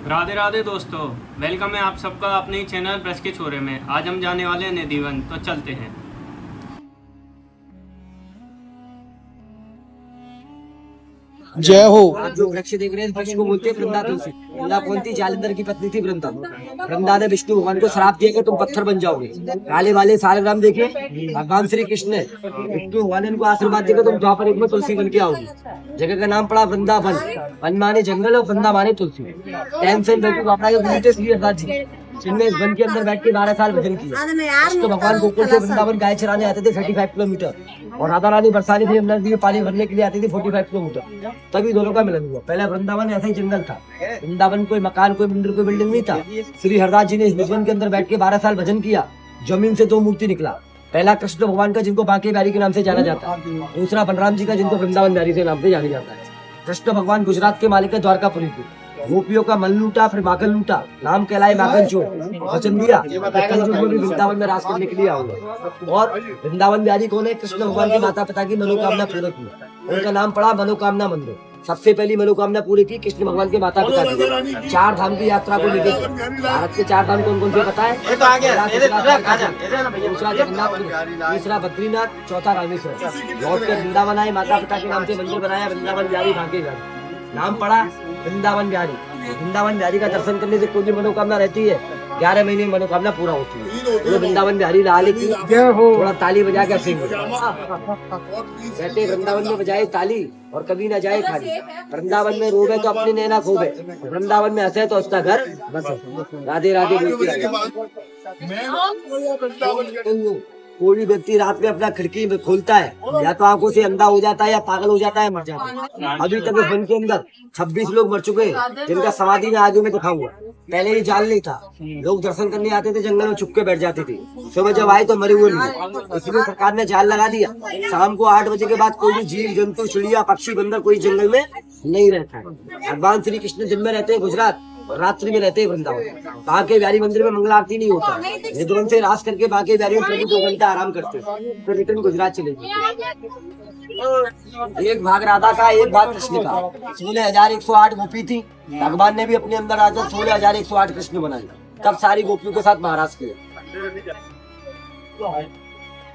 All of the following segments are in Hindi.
राधे राधे दोस्तों, वेलकम है आप सबका अपने ही चैनल ब्रश के छोरे में। आज हम जाने वाले हैं निधिवन, तो चलते हैं। जय हो। आप जो वृक्ष देख रहे हैं, वृक्ष को बोलते हैं वृंदा तुलसी। वृंदा कौन थी? जालंधर की पत्नी थी वृंदा। वृंदा ने विष्णु भगवान को श्राप दिया कि तुम पत्थर बन जाओगे। काले वाले सालग्राम देखे भगवान श्री कृष्ण ने विष्णु भगवान ने इनको आशीर्वाद दिया तुम द्वापर युग में तुलसी बन के आओगे। जगह का नाम पड़ा वृंदावन। वन माने जंगल और वृंदा माने तुलसी। टेंशन जिनमें इस वन के अंदर बैठ के 12 साल भजन किया। तो भगवान गोकुल से वृंदावन गाय चराने आते थे 35 किलोमीटर, और राधा रानी बरसाने थे यमुना नदी में पानी भरने के लिए आती थी 45 किलोमीटर। तभी दोनों का मिलन हुआ। पहले वृंदावन ऐसा ही जंगल था। वृंदावन कोई मकान, कोई मंदिर, कोई बिल्डिंग नहीं था। श्री हरदास जी ने इस निजवन के अंदर बैठ के 12 साल भजन किया। जमीन से 2 मूर्ति निकला। पहला कृष्ण भगवान का, जिनको बांके बिहारी के नाम से जाना जाता है। दूसरा बलराम जी का, जिनको वृंदावन बिहारी के नाम से जाना जाता है। कृष्ण भगवान गुजरात के मालिक है, द्वारकापुरी के। गोपियों का मन लूटा, फिर माखन लूटा, नाम कहलाए माखन चोर। वचन दिया कलयुग में भी वृंदावन में राज करने के लिए आऊंगा। और वृंदावन बिहारी कौन है? कृष्ण भगवान के माता पिता की मनोकामना पूरी की। उनका नाम पड़ा मनोकामना मंदिर। सबसे पहली मनोकामना पूरी की कृष्ण भगवान के माता पिता की। 4 धाम की यात्रा को लेकर भारत के 4 धाम कौन कौन से पता है? दूसरा जगन्नाथ, तीसरा बद्रीनाथ, चौथा रामेश्वर। लौट के वृंदावन आए, माता पिता के नाम से मंदिर बनाया वृंदावन बिहारी बांके बिहारी। नाम पड़ा वृंदावन बिहारी। वृंदावन बिहारी का दर्शन करने से कोई भी मनोकामना रहती है 11 महीने में मनोकामना पूरा होती है। तो वृंदावन बिहारी लाल की थोड़ा ताली बजा के सिंह कहते वृंदावन में बजाए ताली और कभी ना जाए खाली। वृंदावन में रोवे तो अपने नैना खोबे, वृंदावन में हंसे तो उसका घर बस। राधे राधे। कोई भी व्यक्ति रात में अपना खिड़की में खोलता है, या तो आंखों से अंधा हो जाता है, या पागल हो जाता है, मर जाता है। अभी तक इस वन के अंदर 26 लोग मर चुके हैं, जिनका समाधि में आगे में दिखा हुआ। पहले ये जाल नहीं था, लोग दर्शन करने आते थे, जंगल में छुप के बैठ जाते थे। सुबह जब आए तो मरे हुए नहीं। इसलिए सरकार ने जाल लगा दिया। शाम को 8 बजे के बाद कोई भी जीव जंतु, चिड़िया, पक्षी, बंदर कोई जंगल में नहीं रहता है। भगवान श्री कृष्ण दिन में रहते हैं गुजरात, रात्रि में रहते हैं वृंदावन। बांके बिहारी मंदिर में मंगल आरती नहीं होता। निधवन से रास करके बांके बिहारी में प्रभु 2 घंटा आराम करते हैं, फिर रिटर्न गुजरात चले जाते। एक भाग राधा का, एक भाग कृष्ण का। 16,108 गोपी थी। भगवान ने भी अपने अंदर आकर 16,108 कृष्ण बनाए। तब सारी गोपियों के साथ महाराज किए।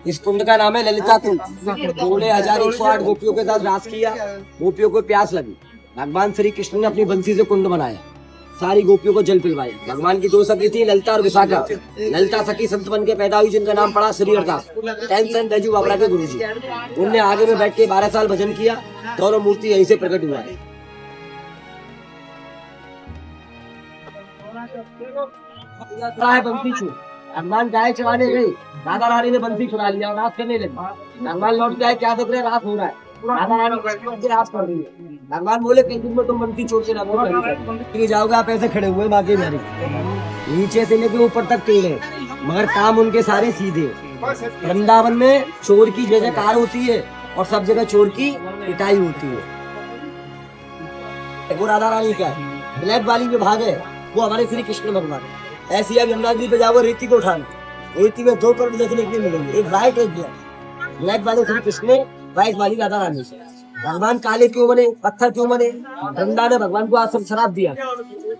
इस कुंड का नाम है ललिता कुंड। 16,108 गोपियों के साथ रास किया। गोपियों को प्यास लगी, भगवान श्री कृष्ण ने अपनी बंसी से कुंड बनाया, सारी गोपियों को जल पिलवाया। भगवान की 2 सखी थी, ललिता और विशाखा। ललिता सखी संत बन के पैदा हुई, जिनका नाम पड़ा श्री हरदास, टेंशन बैजू बाबरा के गुरु जी। उनने आगे में बैठ के 12 साल भजन किया। दोनों मूर्ति यहीं से प्रकट हुआ है। बंसी छू भगवान गाय चराने गए, राधा रानी ने बंसी चुरा लिया और रात करने लगी। भगवान लौट गए, क्या देख रहे हैं? रात हो रहा है। राधा रानी रात कर रही है। भगवान बोले कई दिन में तुम बंसी छोड़ के ना जाओगे। आप ऐसे खड़े हुए बांके बिहारी, नीचे से लेके ऊपर तक टेढ़े, मगर काम उनके सारे सीधे। वृंदावन में चोर की जय जयकार होती है और सब जगह चोर की पिटाई होती है। वो राधा रानी का है। ब्लैक वाली विभाग है, वो हमारे श्री कृष्ण भगवान। ऐसी अब यमुना नदी पे जाओ, रेती को उठाना, रेती में 2 करोड़ देखने के लिए मिलेंगे, एक व्हाइट एक ब्लैक। ब्लैक वाले श्री कृष्ण, व्हाइट वाली राधा रानी। भगवान काले क्यों बने, पत्थर क्यों बने? वृंदा ने भगवान को आश्रम शराब दिया।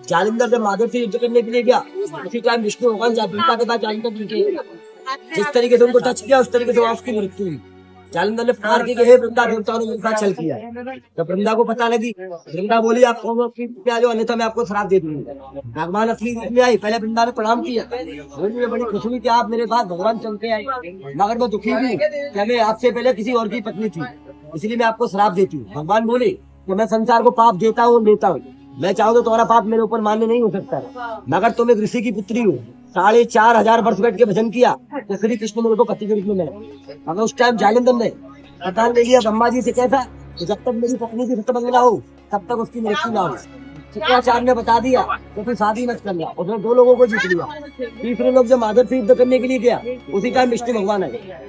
जालिंदर जब महादेव से युद्ध करने के लिए गया, उसी टाइम विष्णु भगवान जालिंदर के बाद जालिंदर जिस तरीके से उनको टच किया, उस तरीके से उसकी मृत्यु हुई। जालिंदर ने प्रहार किया हे वृंदा, देवताओं ने मेरे साथ छल किया। जब वृंदा को पता लगी, वृंदा बोली आप आ जाओ, अन्यथा मैं आपको श्राप दे दूंगी। भगवान असली रूप में आई। पहले वृंदा ने प्रणाम किया, मुझे बड़ी खुशी हुई कि आप मेरे पास भगवान चलते आए, मगर मैं दुखी हूँ कि मैं आपसे पहले किसी और की पत्नी थी, इसलिए मैं आपको श्राप देती हूँ। भगवान बोले कि मैं संसार को पाप देता हूँ, लेता हूँ। मैं चाहूँ तो तुम्हारा पाप मेरे ऊपर मान्य नहीं हो सकता है, मगर तुम एक ऋषि की पुत्री हो। 4,500 वर्ष बैठ के भजन किया तो श्री कृष्ण मेरे को पति के रूप में मिला। मगर उस टाइम जालिंदर ने पता ले लिया ब्रह्मा जी से कैसा, तो जब तक मेरी पत्नी की सत्य ना हो तब तक उसकी मृत्यु ना हो। शुक्राचार्य ने बता दिया तो फिर शादी मत करना। उसने 2 लोगों को जीत लिया। तीसरे लोग जब महादेव से युद्ध करने के लिए गया, उसी टाइम विष्णु भगवान आए।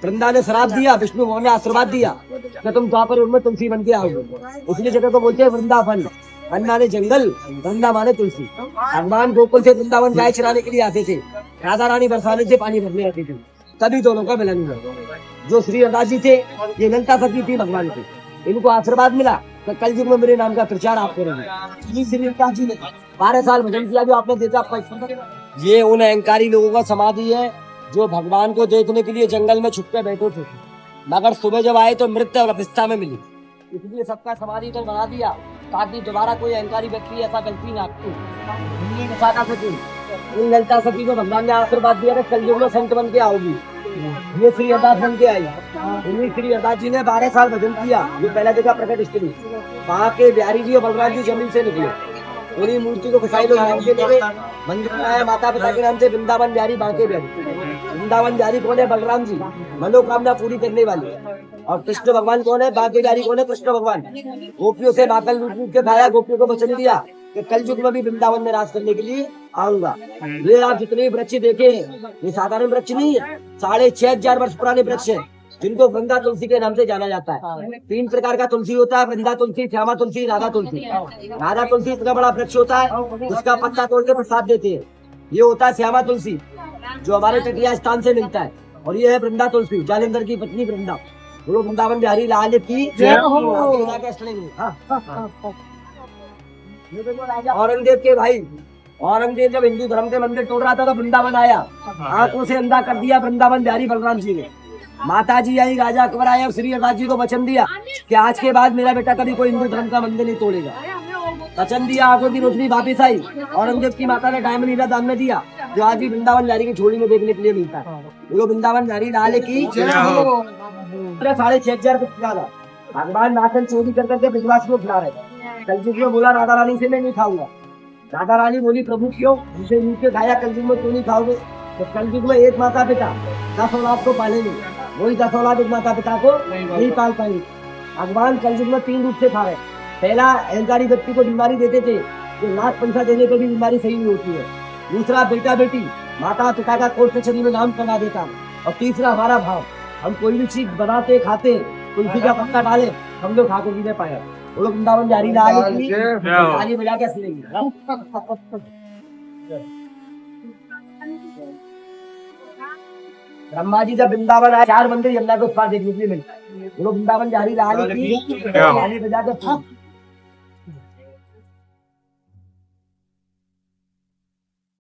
वृंदा ने श्राप दिया, विष्णु भगवान ने आशीर्वाद दिया कि तुम द्वापर युग में तुलसी बन के आओगे। उसने जगह को बोलते हैं वृंदावन। वन माने जंगल, वृंदा माने तुलसी। भगवान गोकुल से वृंदावन गाय चराने के लिए आते थे, राधा रानी बरसाने से पानी भरने आती थी। तभी दोनों का मिलन हुआ। जो श्री हरदास जी थे, ये ललिता सखी थी भगवान की। इनको आशीर्वाद मिला तो कल युग में मेरे नाम का प्रचार आप करेंगे। श्री हरदास जी ने 12 साल भजन किया जो आपने देखा आपका। ये उन अहंकारी लोगों का समाधि है जो भगवान को देखने के लिए जंगल में छुप के बैठे थे, मगर सुबह जब आए तो मृत्यु और अवस्था में मिली। इसलिए सबका समाधि तो बना दिया ताकि दोबारा कोई अहंकारी व्यक्ति ऐसा गलती ना करे। इन ललिता सती को भगवान ने आशीर्वाद दिया था कलयुग में संत बन के आओगी। ये श्री अरदास बन के आई। इन्हीं श्री अरदास जी ने 12 साल भजन किया। ये पहला देखा प्रकट स्त्री। वहाँ के बिहारी जी और बलराम जी जमीन से निकले, उन्हीं मूर्ति को घुसाई लोग नाम के लिए मंदिर बनाया माता पिता के नाम से, वृंदावन बिहारी बांके बिहारी। वृंदावन बिहारी कौन है? बलराम जी, मनोकामना पूरी करने वाले। और कृष्ण भगवान कौन है? बांके बिहारी कौन है? कृष्ण भगवान। गोपियों से माखन लूट लूट के खाया, गोपियों को वचन दिया कि कल युग में भी वृंदावन में राज करने के लिए आऊंगा। ये आप जितने वृक्ष देखे हैं ये साधारण वृक्ष नहीं है, 6500 वर्ष पुराने वृक्ष है जिनको वृंदा तुलसी के नाम से जाना जाता है। 3 प्रकार का तुलसी होता है, वृंदा तुलसी, श्यामा तुलसी, राधा तुलसी। राधा तुलसी इतना बड़ा वृक्ष होता है, उसका पत्ता तोड़ के प्रसाद देते हैं। ये होता है श्यामा तुलसी जो हमारे तटिया स्थान से मिलता है, और ये है वृंदा तुलसी, जालेंद्र की पत्नी वृंदा। बोलो वृंदावन बिहारी लाल की जय हो। औरंगजेब के भाई, औरंगजेब जब हिंदू धर्म के मंदिर तोड़ रहा था तो वृंदावन आया, आंखों से अंधा कर दिया वृंदावन बिहारी बलराम जी ने। माता जी आई, राजा अकबर आया और श्री अरदास जी को वचन दिया कि आज के बाद मेरा बेटा कभी कोई हिंदू धर्म का मंदिर नहीं तोड़ेगा। वचन दिया, आंखों की रोशनी वापिस आई। औरंगजेब की माता ने डायमंड हीरा दान में दिया जो आज भी वृंदावन बिहारी की झोली में देखने के लिए मिलता है। बोलो वृंदावन बिहारी लाल की जय हो। 6500 रुपया भगवान नाचन चोरी कर करके विश्वास को खिला रहे थे। कलयुग में बोला राधा रानी से मैं नहीं खाऊंगा। राधा रानी बोली प्रभु क्यों? उसे नीचे के खाया, कलयुग में क्यों नहीं खाओगे? तो कलयुग में एक माता पिता 10 औलाद को पालेंगे, वही 10 औलाद एक माता पिता को नहीं पाल पाएंगे। भगवान कलयुग में 3 रूप से खा रहे। पहला, अहंकारी व्यक्ति को बीमारी देते थे जो लाख पैसा देने पर भी बीमारी सही नहीं होती है। दूसरा, बेटा बेटी माता पिता का कोर्ट कचहरी में नाम करवा देता। और तीसरा, हमारा भाव, हम कोई भी चीज बनाते खाते तुलसी का पत्ता डाले हम लोग खा के जीने पाए। वो लोग वृंदावन बिहारी लाल की ताली बजा के सुनेंगे। ब्रह्मा जी जब वृंदावन आए 4 मंदिर यमुना के उस पार देखने के लिए मिलता है। वो लोग वृंदावन बिहारी लाल की ताली बजा के